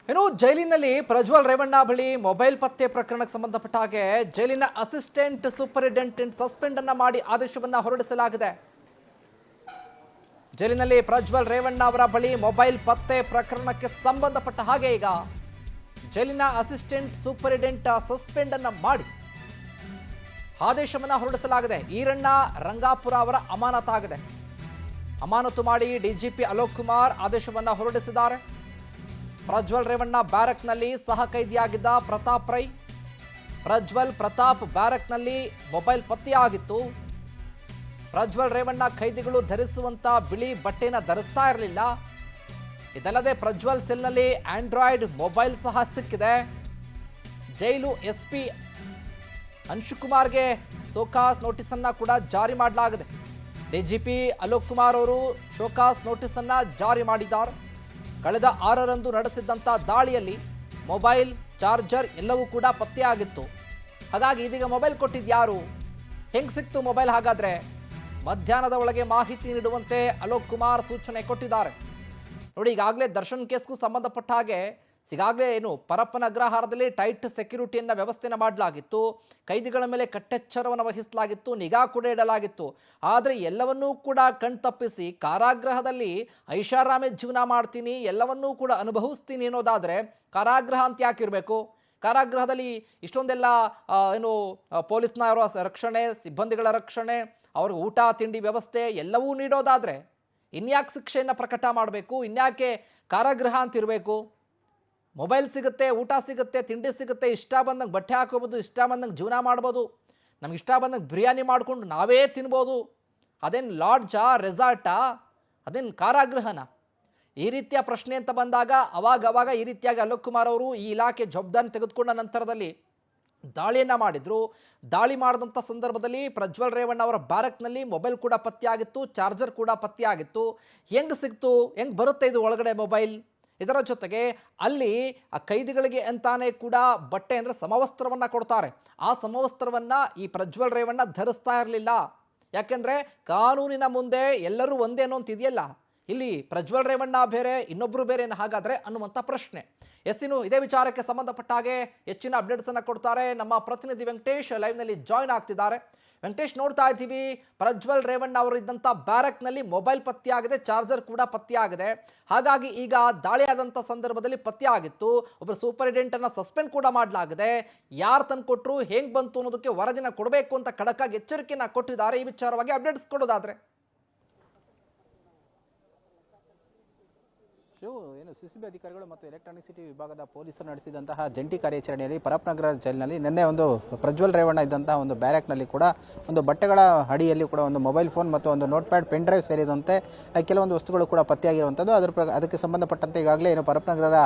ಇನ್ನು ಜೈಲಿನಲ್ಲಿ ಪ್ರಜ್ವಲ್ ರೇವಣ್ಣ ಬಳಿ ಮೊಬೈಲ್ ಪತ್ತೆ ಪ್ರಕರಣಕ್ಕೆ ಸಂಬಂಧಪಟ್ಟ ಹಾಗೆ ಜೈಲಿನ ಅಸಿಸ್ಟೆಂಟ್ ಸೂಪರಿಂಟೆಂಡೆಂಟ್ ಸಸ್ಪೆಂಡ್ ಅನ್ನ ಮಾಡಿ ಆದೇಶವನ್ನ ಹೊರಡಿಸಲಾಗಿದೆ. ಜೈಲಿನಲ್ಲಿ ಪ್ರಜ್ವಲ್ ರೇವಣ್ಣ ಅವರ ಬಳಿ ಮೊಬೈಲ್ ಪತ್ತೆ ಪ್ರಕರಣಕ್ಕೆ ಸಂಬಂಧಪಟ್ಟ ಹಾಗೆ ಈಗ ಜೈಲಿನ ಅಸಿಸ್ಟೆಂಟ್ ಸೂಪರಿಂಟೆಂಡೆಂಟ್ ಸಸ್ಪೆಂಡ್ ಅನ್ನ ಮಾಡಿ ಆದೇಶವನ್ನ ಹೊರಡಿಸಲಾಗಿದೆ. ಈರಣ್ಣ ರಂಗಾಪುರ ಅವರ ಅಮಾನತಾಗಿದೆ. ಅಮಾನತು ಮಾಡಿ ಡಿಜಿಪಿ ಅಲೋಕ್ ಕುಮಾರ್ ಆದೇಶವನ್ನ ಹೊರಡಿಸಿದ್ದಾರೆ. ಪ್ರಜ್ವಲ್ ರೇವಣ್ಣ ಬ್ಯಾರಕ್ನಲ್ಲಿ ಸಹ ಕೈದಿಯಾಗಿದ್ದ ಪ್ರತಾಪ್ ರೈ, ಪ್ರತಾಪ್ ಬ್ಯಾರಕ್ನಲ್ಲಿ ಮೊಬೈಲ್ ಪತ್ತೆಯಾಗಿತ್ತು. ಪ್ರಜ್ವಲ್ ರೇವಣ್ಣ ಖೈದಿಗಳು ಧರಿಸುವಂತ ಬಿಳಿ ಬಟ್ಟೆನ ಧರಿಸ್ತಾ ಇರಲಿಲ್ಲ. ಇದಲ್ಲದೆ ಪ್ರಜ್ವಲ್ ಸೆಲ್ನಲ್ಲಿ ಆಂಡ್ರಾಯ್ಡ್ ಮೊಬೈಲ್ ಸಹ ಸಿಕ್ಕಿದೆ. ಜೈಲು ಎಸ್ಪಿ ಅಂಶುಕುಮಾರ್ಗೆ ಶೋಕಾಸ್ ನೋಟಿಸ್ ಅನ್ನ ಕೂಡ ಜಾರಿ ಮಾಡಲಾಗಿದೆ. ಡಿಜಿಪಿ ಅಲೋಕ್ ಕುಮಾರ್ ಅವರು ಶೋಕಾಸ್ ನೋಟಿಸ್ ಅನ್ನ ಜಾರಿ ಮಾಡಿದ್ದಾರೆ. ಕಳೆದ 6ರಂದು ನಡೆಸಿದ್ದಂಥ ದಾಳಿಯಲ್ಲಿ ಮೊಬೈಲ್, ಚಾರ್ಜರ್ ಎಲ್ಲವೂ ಕೂಡ ಪತ್ತೆಯಾಗಿತ್ತು. ಹಾಗಾಗಿ ಇದೀಗ ಮೊಬೈಲ್ ಕೊಟ್ಟಿದ್ಯಾರು, ಹೆಂಗೆ ಸಿಕ್ತು ಮೊಬೈಲ್? ಹಾಗಾದ್ರೆ ಮಧ್ಯಾಹ್ನದ ಒಳಗೆ ಮಾಹಿತಿ ನೀಡುವಂತೆ ಅಲೋಕ್ ಕುಮಾರ್ ಸೂಚನೆ ಕೊಟ್ಟಿದ್ದಾರೆ. ನೋಡಿ, ಈಗಾಗಲೇ ದರ್ಶನ್ ಕೇಸ್ಗೂ ಸಂಬಂಧಪಟ್ಟ ಹಾಗೆ ಈಗಾಗಲೇ ಪರಪ್ಪನ ಅಗ್ರಹಾರದಲ್ಲಿ ಟೈಟ್ ಸೆಕ್ಯೂರಿಟಿಯನ್ನ ವ್ಯವಸ್ಥೆನ ಮಾಡಲಾಗಿತ್ತು. ಕೈದಿಗಳ ಮೇಲೆ ಕಟ್ಟೆಚ್ಚರವನ್ನು ವಹಿಸಲಾಗಿತ್ತು, ನಿಗಾ ಕೂಡ ಇಡಲಾಗಿತ್ತು. ಆದರೆ ಎಲ್ಲವನ್ನೂ ಕೂಡ ಕಣ್ತಪ್ಪಿಸಿ ಕಾರಾಗೃಹದಲ್ಲಿ ಐಷಾರಾಮಿ ಜೀವನ ಮಾಡ್ತೀನಿ, ಎಲ್ಲವನ್ನೂ ಕೂಡ ಅನುಭವಿಸ್ತೀನಿ ಅನ್ನೋದಾದರೆ ಕಾರಾಗೃಹ ಅಂತ ಯಾಕಿರಬೇಕು? ಕಾರಾಗೃಹದಲ್ಲಿ ಇಷ್ಟೊಂದೆಲ್ಲ ಪೊಲೀಸ್ನವರ ರಕ್ಷಣೆ, ಸಿಬ್ಬಂದಿಗಳ ರಕ್ಷಣೆ, ಅವ್ರಿಗೆ ಊಟ ತಿಂಡಿ ವ್ಯವಸ್ಥೆ ಎಲ್ಲವೂ ನೀಡೋದಾದರೆ ಇನ್ಯಾಕೆ ಶಿಕ್ಷೆಯನ್ನು ಪ್ರಕಟ ಮಾಡಬೇಕು? ಇನ್ಯಾಕೆ ಕಾರಾಗೃಹ ಅಂತಿರಬೇಕು? ಮೊಬೈಲ್ ಸಿಗುತ್ತೆ, ಊಟ ಸಿಗುತ್ತೆ, ತಿಂಡಿ ಸಿಗುತ್ತೆ, ಇಷ್ಟ ಬಂದಂಗೆ ಬಟ್ಟೆ ಹಾಕೋಬೋದು, ಇಷ್ಟ ಬಂದಂಗೆ ಜೀವನ ಮಾಡ್ಬೋದು, ನಮ್ಗೆ ಇಷ್ಟ ಬಂದಂಗೆ ಬಿರಿಯಾನಿ ಮಾಡಿಕೊಂಡು ನಾವೇ ತಿನ್ಬೋದು. ಅದೇನು ಲಾಡ್ಜಾ, ರೆಸಾರ್ಟಾ, ಅದೇನು ಕಾರಾಗೃಹನ? ಈ ರೀತಿಯ ಪ್ರಶ್ನೆ ಅಂತ ಬಂದಾಗ ಅವಾಗ ಈ ರೀತಿಯಾಗಿ ಅಲೋಕ್ ಕುಮಾರ್ ಅವರು ಈ ಇಲಾಖೆ ಜವಾಬ್ದಾರಿ ತೆಗೆದುಕೊಂಡ ನಂತರದಲ್ಲಿ ದಾಳಿಯನ್ನು ಮಾಡಿದ್ರು. ದಾಳಿ ಮಾಡಿದಂಥ ಸಂದರ್ಭದಲ್ಲಿ ಪ್ರಜ್ವಲ್ ರೇವಣ್ಣ ಅವರ ಬ್ಯಾರಕ್ನಲ್ಲಿ ಮೊಬೈಲ್ ಕೂಡ ಪತ್ತೆಯಾಗಿತ್ತು, ಚಾರ್ಜರ್ ಕೂಡ ಪತ್ತೆಯಾಗಿತ್ತು. ಹೆಂಗೆ ಸಿಕ್ತು, ಹೆಂಗೆ ಬರುತ್ತೆ ಇದು ಒಳಗಡೆ ಮೊಬೈಲ್? ಇದರ ಜೊತೆಗೆ ಅಲ್ಲಿ ಆ ಖೈದಿಗಳಿಗೆ ಅಂತಾನೆ ಕೂಡ ಬಟ್ಟೆ ಅಂದರೆ ಸಮವಸ್ತ್ರವನ್ನು ಕೊಡ್ತಾರೆ. ಆ ಸಮವಸ್ತ್ರವನ್ನು ಈ ಪ್ರಜ್ವಲ್ ರೇವಣ್ಣ ಧರಿಸ್ತಾ ಇರಲಿಲ್ಲ. ಯಾಕೆಂದರೆ ಕಾನೂನಿನ ಮುಂದೆ ಎಲ್ಲರೂ ಒಂದೇ ಅನ್ನೋ ಅಂತಿದೆಯಲ್ಲ, ಇಲ್ಲಿ ಪ್ರಜ್ವಲ್ ರೇವಣ್ಣ ಬೇರೆ, ಇನ್ನೊಬ್ಬರು ಬೇರೆ ಹಾಗಾದರೆ ಅನ್ನುವಂಥ ಪ್ರಶ್ನೆ. ಇನ್ನು ಇದೇ ವಿಚಾರಕ್ಕೆ ಸಂಬಂಧಪಟ್ಟ ಹಾಗೆ ಹೆಚ್ಚಿನ ಅಪ್ಡೇಟ್ಸನ್ನು ಕೊಡ್ತಾರೆ ನಮ್ಮ ಪ್ರತಿನಿಧಿ ವೆಂಕಟೇಶ್. ಲೈವ್ನಲ್ಲಿ ಜಾಯ್ನ್ ಆಗ್ತಿದ್ದಾರೆ. ವೆಂಕಟೇಶ್, ನೋಡ್ತಾ ಇದ್ದೀವಿ ಪ್ರಜ್ವಲ್ ರೇವಣ್ಣ ಅವರು ಇದ್ದಂಥ ಬ್ಯಾರಕ್ನಲ್ಲಿ ಮೊಬೈಲ್ ಪತ್ತೆಯಾಗಿದೆ, ಚಾರ್ಜರ್ ಕೂಡ ಪತ್ತೆಯಾಗಿದೆ. ಹಾಗಾಗಿ ಈಗ ದಾಳಿಯಾದಂಥ ಸಂದರ್ಭದಲ್ಲಿ ಪತ್ತೆಯಾಗಿತ್ತು. ಒಬ್ಬರು ಸೂಪರಿಂಟೆಂಡೆಂಟನ್ನು ಸಸ್ಪೆಂಡ್ ಕೂಡ ಮಾಡಲಾಗಿದೆ. ಯಾರು ತಂದು ಕೊಟ್ಟರು, ಹೆಂಗೆ ಬಂತು ಅನ್ನೋದಕ್ಕೆ ವರದಿನ ಕೊಡಬೇಕು ಅಂತ ಖಡಕ್ಕಾಗಿ ಎಚ್ಚರಿಕೆಯನ್ನು ಕೊಟ್ಟಿದ್ದಾರೆ. ಈ ವಿಚಾರವಾಗಿ ಅಪ್ಡೇಟ್ಸ್ ಕೊಡೋದಾದ್ರೆ ಏನು ಸಿಸಿಬಿ ಅಧಿಕಾರಿಗಳು ಮತ್ತು ಎಲೆಕ್ಟ್ರಾನಿಕ್ ಸಿಟಿ ವಿಭಾಗದ ಪೊಲೀಸರು ನಡೆಸಿದಂತಹ ಜಂಟಿ ಕಾರ್ಯಾಚರಣೆಯಲ್ಲಿ ಪರಪ್ಪನಗರ ಜೈಲಿನಲ್ಲಿ ನಿನ್ನೆ ಒಂದು ಪ್ರಜ್ವಲ್ ರೇವಣ್ಣ ಇದ್ದಂತಹ ಒಂದು ಬ್ಯಾರಕ್ನಲ್ಲಿ ಕೂಡ ಒಂದು ಬಟ್ಟೆಗಳ ಅಡಿಯಲ್ಲಿ ಕೂಡ ಒಂದು ಮೊಬೈಲ್ ಫೋನ್ ಮತ್ತು ಒಂದು ನೋಟ್ ಪ್ಯಾಡ್, ಪೆನ್ ಡ್ರೈವ್ ಸೇರಿದಂತೆ ಕೆಲವೊಂದು ವಸ್ತುಗಳು ಕೂಡ ಪತ್ತೆಯಾಗಿರುವಂಥದ್ದು. ಅದಕ್ಕೆ ಸಂಬಂಧಪಟ್ಟಂತೆ ಈಗಾಗಲೇ ಏನು ಪರಪ್ಪನಗರ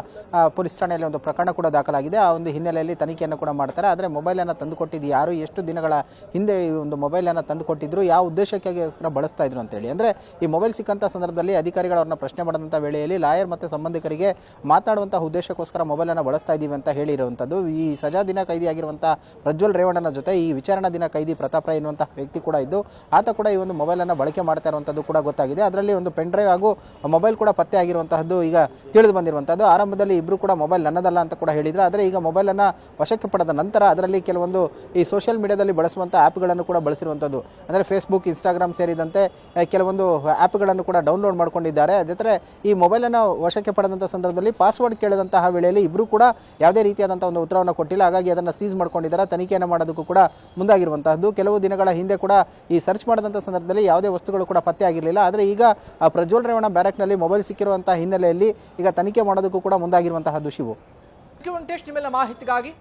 ಪೊಲೀಸ್ ಠಾಣೆಯಲ್ಲಿ ಒಂದು ಪ್ರಕರಣ ಕೂಡ ದಾಖಲಾಗಿದೆ. ಆ ಒಂದು ಹಿನ್ನೆಲೆಯಲ್ಲಿ ತನಿಖೆಯನ್ನು ಕೂಡ ಮಾಡ್ತಾರೆ. ಆದರೆ ಮೊಬೈಲನ್ನು ತಂದುಕೊಟ್ಟಿದ್ದು ಯಾರು, ಎಷ್ಟು ದಿನಗಳ ಹಿಂದೆ ಈ ಒಂದು ಮೊಬೈಲನ್ನು ತಂದುಕೊಟ್ಟಿದ್ರು, ಯಾವ ಉದ್ದೇಶಕ್ಕಾಗಿಗೋಸ್ಕರ ಬಳಸ್ತಾ ಇದ್ರು ಅಂತೇಳಿ, ಅಂದರೆ ಈ ಮೊಬೈಲ್ ಸಿಕ್ಕಂಥ ಸಂದರ್ಭದಲ್ಲಿ ಅಧಿಕಾರಿಗಳು ಅವ್ರನ್ನ ಪ್ರಶ್ನೆ ಮಾಡಿದಂಥ ವೇಳೆಯಲ್ಲಿ ಲಾಯರ್ ಮತ್ತು ಸಂಬಂಧಿಕರಿಗೆ ಮಾತನಾಡುವಂತಹ ಉದ್ದೇಶಕ್ಕೋಸ್ಕರ ಮೊಬೈಲ್ ಅನ್ನು ಬಳಸ್ತಾ ಇದ್ದೀವಿ ಅಂತ ಹೇಳಿರುವಂಥದ್ದು. ಈ ಸಜಾ ದಿನ ಕೈದಿಯಾಗಿರುವಂತಹ ಪ್ರಜ್ವಲ್ ರೇವಣ್ಣನ ಜೊತೆ ಈ ವಿಚಾರಣಾ ದಿನ ಕೈದಿ ಪ್ರತಾಪ್ ರೈ ಎನ್ನುವಂತಹ ವ್ಯಕ್ತಿ ಕೂಡ ಇದ್ದು, ಆತ ಕೂಡ ಈ ಒಂದು ಮೊಬೈಲ್ ಅನ್ನು ಬಳಕೆ ಮಾಡ್ತಾ ಇರುವಂಥದ್ದು ಕೂಡ ಗೊತ್ತಾಗಿದೆ. ಅದರಲ್ಲಿ ಒಂದು ಪೆನ್ ಡ್ರೈವ್ ಹಾಗೂ ಮೊಬೈಲ್ ಕೂಡ ಪತ್ತೆ ಆಗಿರುವಂತಹದ್ದು ಈಗ ತಿಳಿದು ಬಂದಿರುವಂಥದ್ದು. ಆರಂಭದಲ್ಲಿ ಇಬ್ಬರು ಕೂಡ ಮೊಬೈಲ್ ನನ್ನದಲ್ಲ ಅಂತ ಕೂಡ ಹೇಳಿದ್ರು. ಆದರೆ ಈಗ ಮೊಬೈಲ್ ಅನ್ನ ವಶಕ್ಕೆ ಪಡೆದ ನಂತರ ಅದರಲ್ಲಿ ಕೆಲವೊಂದು ಈ ಸೋಷಿಯಲ್ ಮೀಡಿಯಾದಲ್ಲಿ ಬಳಸುವಂತಹ ಆ್ಯಪ್ಗಳನ್ನು ಕೂಡ ಬಳಸಿರುವಂಥದ್ದು, ಅಂದರೆ ಫೇಸ್ಬುಕ್, ಇನ್ಸ್ಟಾಗ್ರಾಮ್ ಸೇರಿದಂತೆ ಕೆಲವೊಂದು ಆ್ಯಪ್ಗಳನ್ನು ಕೂಡ ಡೌನ್ಲೋಡ್ ಮಾಡ್ಕೊಂಡಿದ್ದಾರೆ. ಜೊತೆ ಈ ಮೊಬೈಲ್ ಅನ್ನು ವಶಕ್ಕೆ ಪಡೆದಂತಹ ಸಂದರ್ಭದಲ್ಲಿ ಪಾಸ್ವರ್ಡ್ ಕೇಳಿದಂತಹ ವೇಳೆಯಲ್ಲಿ ಇಬ್ಬರು ಕೂಡ ಯಾವುದೇ ರೀತಿಯಾದಂತಹ ಒಂದು ಉತ್ತರವನ್ನು ಕೊಟ್ಟಿಲ್ಲ. ಹಾಗಾಗಿ ಅದನ್ನು ಸೀಸ್ ಮಾಡ್ಕೊಂಡಿದ್ದಾರೆ. ತನಿಖೆಯನ್ನು ಮಾಡೋದಕ್ಕೂ ಕೂಡ ಮುಂದಾಗಿರುವಂತಹದ್ದು. ಕೆಲವು ದಿನಗಳ ಹಿಂದೆ ಕೂಡ ಈ ಸರ್ಚ್ ಮಾಡಿದಂತಹ ಸಂದರ್ಭದಲ್ಲಿ ಯಾವುದೇ ವಸ್ತುಗಳು ಕೂಡ ಪತ್ತೆ ಆಗಿರಲಿಲ್ಲ. ಆದರೆ ಈಗ ಪ್ರಜ್ವಲ್ ರೇವಣ್ಣ ಬ್ಯಾರಕ್ನಲ್ಲಿ ಮೊಬೈಲ್ ಸಿಕ್ಕಿರುವಂತಹ ಹಿನ್ನೆಲೆಯಲ್ಲಿ ಈಗ ತನಿಖೆ ಮಾಡೋದಕ್ಕೂ ಕೂಡ ಮುಂದಾಗಿರುವಂತಹದ್ದು. ಶಿವು, ವೆಂಕಟೇಶ್, ನಿಮ್ಮೆಲ್ಲ ಮಾಹಿತಿಗಾಗಿ